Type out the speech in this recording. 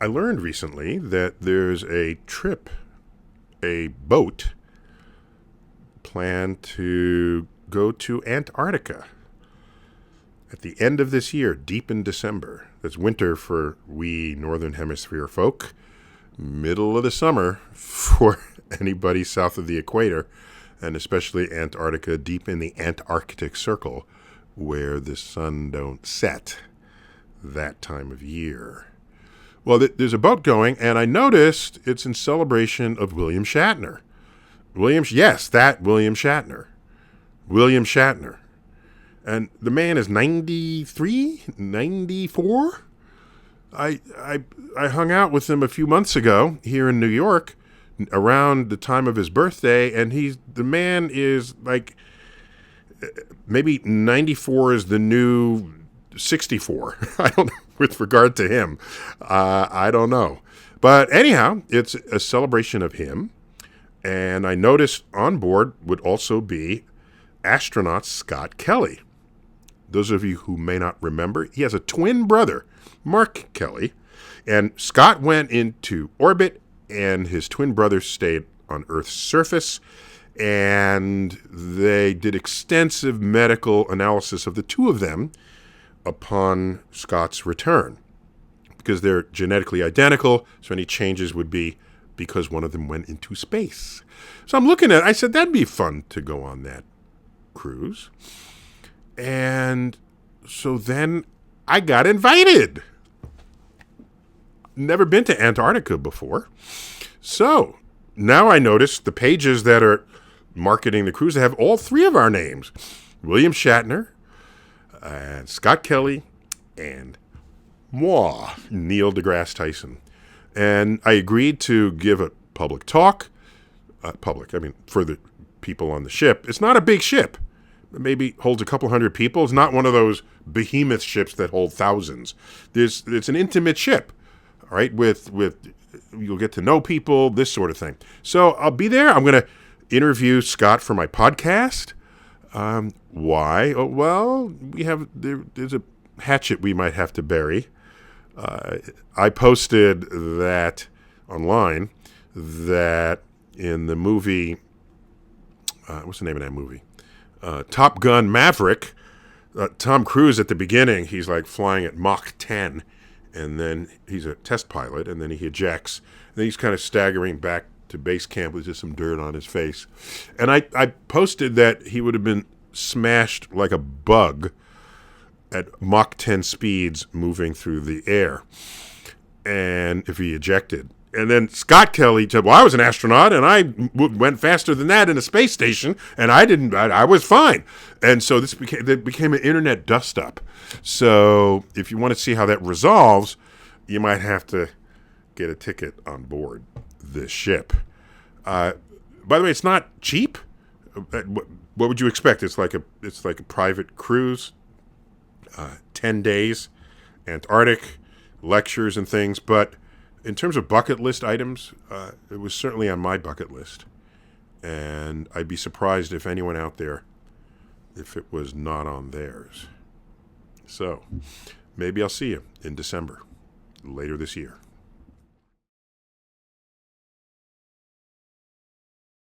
I learned recently that there's a trip, a boat, planned to go to Antarctica at the end of this year, deep in December. That's winter for we Northern Hemisphere folk, middle of the summer for anybody south of the equator, and especially Antarctica, deep in the Antarctic Circle, where the sun don't set that time of year. Well, there's a boat going, and I noticed it's in celebration of William Shatner. Yes, that William Shatner. William Shatner. And the man is 93, 94. I hung out with him a few months ago here in New York around the time of his birthday, and the man is like, maybe 94 is the new 64. I don't know, with regard to him. I don't know. But anyhow, it's a celebration of him. And I noticed on board would also be astronaut Scott Kelly. Those of you who may not remember, he has a twin brother, Mark Kelly. And Scott went into orbit, and his twin brother stayed on Earth's surface. And they did extensive medical analysis of the two of them upon Scott's return, because they're genetically identical, so any changes would be because one of them went into space. So I'm looking at it, I said, that'd be fun to go on that cruise. And so then I got invited. Never been to Antarctica before. So now I notice the pages that are marketing the cruise have all three of our names: William Shatner, and Scott Kelly, and moi, Neil deGrasse Tyson. And I agreed to give a public talk. For the people on the ship. It's not a big ship. It maybe holds a couple hundred people. It's not one of those behemoth ships that hold thousands. It's an intimate ship, all right, with you'll get to know people, this sort of thing. So I'll be there. I'm going to interview Scott for my podcast. Why? Oh, well, there's a hatchet we might have to bury. I posted that online, that in the movie, what's the name of that movie? Top Gun Maverick, Tom Cruise at the beginning, he's like flying at Mach 10, and then he's a test pilot, and then he ejects, and then he's kind of staggering back to base camp with just some dirt on his face. And I posted that he would have been smashed like a bug at Mach 10 speeds moving through the air, and if he ejected. And then Scott Kelly said, well, I was an astronaut, and I went faster than that in a space station, and I was fine. And so this became an internet dust-up. So if you want to see how that resolves, you might have to get a ticket on board this ship. By the way, it's not cheap. What would you expect? It's like a private cruise, 10 days, Antarctic, lectures and things, but in terms of bucket list items, it was certainly on my bucket list. And I'd be surprised if anyone out there, if it was not on theirs. So maybe I'll see you in December, later this year.